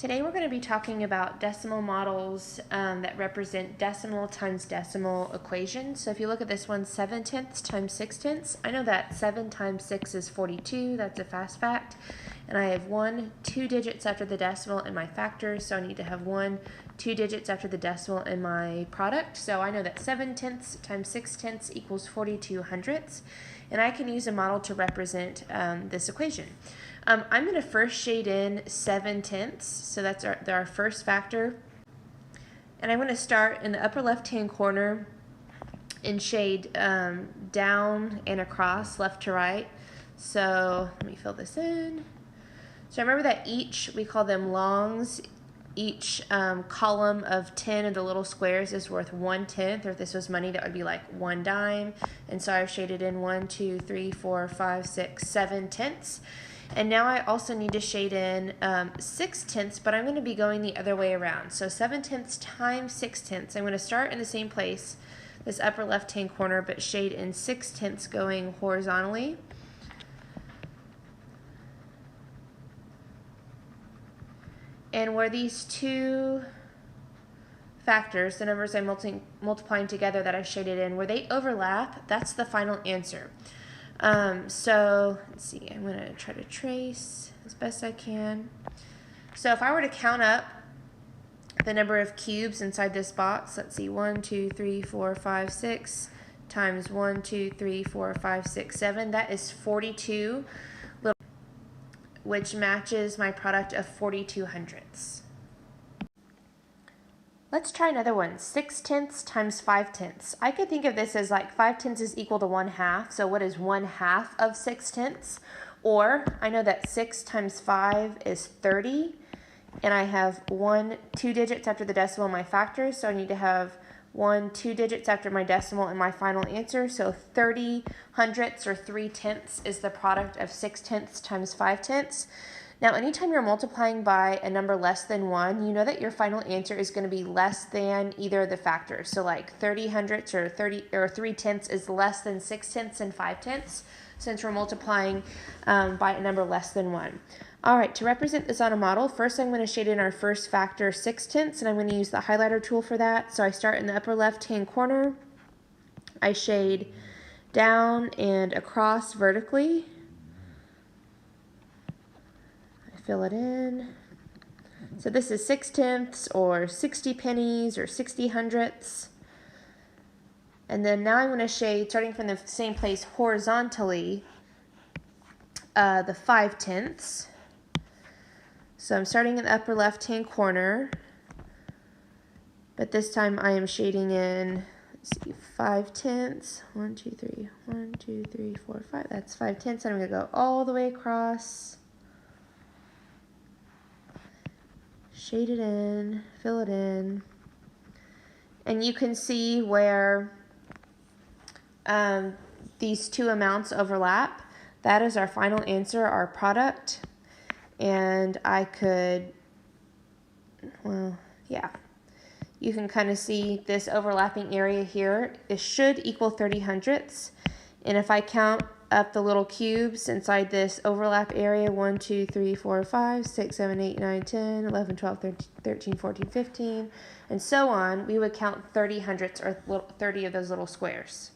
Today we're going to be talking about decimal models that represent decimal times decimal equations. So if you look at this one, 7/10 times 6/10, I know that 7 times 6 is 42, that's a fast fact. And I have 2 digits after the decimal in my factors, so I need to have 2 digits after the decimal in my product. So I know that 7/10 times 6/10 equals 42 hundredths. And I can use a model to represent this equation. I'm going to first shade in 7/10, so that's our first factor. And I'm going to start in the upper left-hand corner and shade down and across, left to right. So let me fill this in. So remember that we call them longs. Each column of 10 of the little squares is worth 1/10, or if this was money, that would be like 1 dime. And so I've shaded in 1, 2, 3, 4, 5, 6, 7 tenths. And now I also need to shade in 6 tenths, but I'm going to be going the other way around. So 7 tenths times 6 tenths. I'm going to start in the same place, this upper left-hand corner, but shade in 6 tenths going horizontally. And where these two factors, the numbers I'm multiplying together that I shaded in, where they overlap, that's the final answer. So let's see, I'm going to try to trace as best I can. So if I were to count up the number of cubes inside this box, let's see, 1, 2, 3, 4, 5, 6 times 1, 2, 3, 4, 5, 6, 7, that is 42, which matches my product of 42 hundredths. Let's try another one, 6 tenths times 5 tenths. I could think of this as like 5 tenths is equal to 1/2, so what is 1/2 of 6 tenths? Or I know that 6 times 5 is 30, and I have 2 digits after the decimal in my factors, so I need to have 2 digits after my decimal in my final answer, so 30 hundredths or 3 tenths is the product of 6 tenths times 5 tenths. Now, anytime you're multiplying by a number less than 1, you know that your final answer is going to be less than either of the factors. So like 30 hundredths or 3 tenths is less than 6 tenths and 5 tenths, since we're multiplying by a number less than 1. All right, to represent this on a model, first I'm going to shade in our first factor, 6 tenths, and I'm going to use the highlighter tool for that. So I start in the upper left-hand corner. I shade down and across vertically. Fill it in. So this is 6 tenths or 60 pennies or 60 hundredths. And then now I'm going to shade, starting from the same place horizontally, the 5 tenths. So I'm starting in the upper left-hand corner, but this time I am shading in, let's see, 5 tenths. 1, 2, 3, 1, 2, 3, 4, 5. That's 5 tenths. And I'm going to go all the way across. Shade it in, fill it in, and you can see where these two amounts overlap. That is our final answer, our product, and I could, well, yeah, you can kind of see this overlapping area here. It should equal 30 hundredths, and if I count up the little cubes inside this overlap area, 1, 2, 3, 4, 5, 6, 7, 8, 9, 10, 11, 12, 13, 14, 15, and so on, we would count 30 hundredths or 30 of those little squares.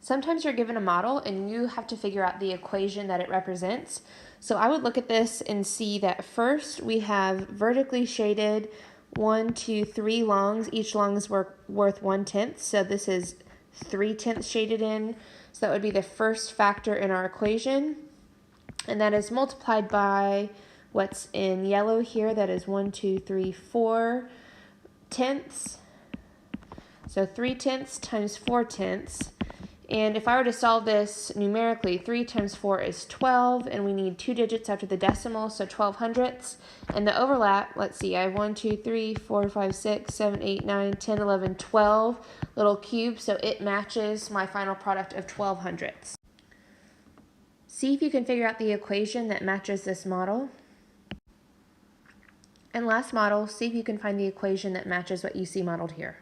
Sometimes you're given a model and you have to figure out the equation that it represents. So I would look at this and see that first we have vertically shaded 1, 2, 3 longs. Each long is worth 1/10, so this is 3 tenths shaded in. So that would be the first factor in our equation, and that is multiplied by what's in yellow here, that is 1, 2, 3, 4 tenths. So 3 tenths times 4 tenths. And if I were to solve this numerically, 3 times 4 is 12, and we need 2 digits after the decimal, so 12 hundredths. And the overlap, let's see, I have 1, 2, 3, 4, 5, 6, 7, 8, 9, 10, 11, 12 little cubes, so it matches my final product of 12 hundredths. See if you can figure out the equation that matches this model. And last model, see if you can find the equation that matches what you see modeled here.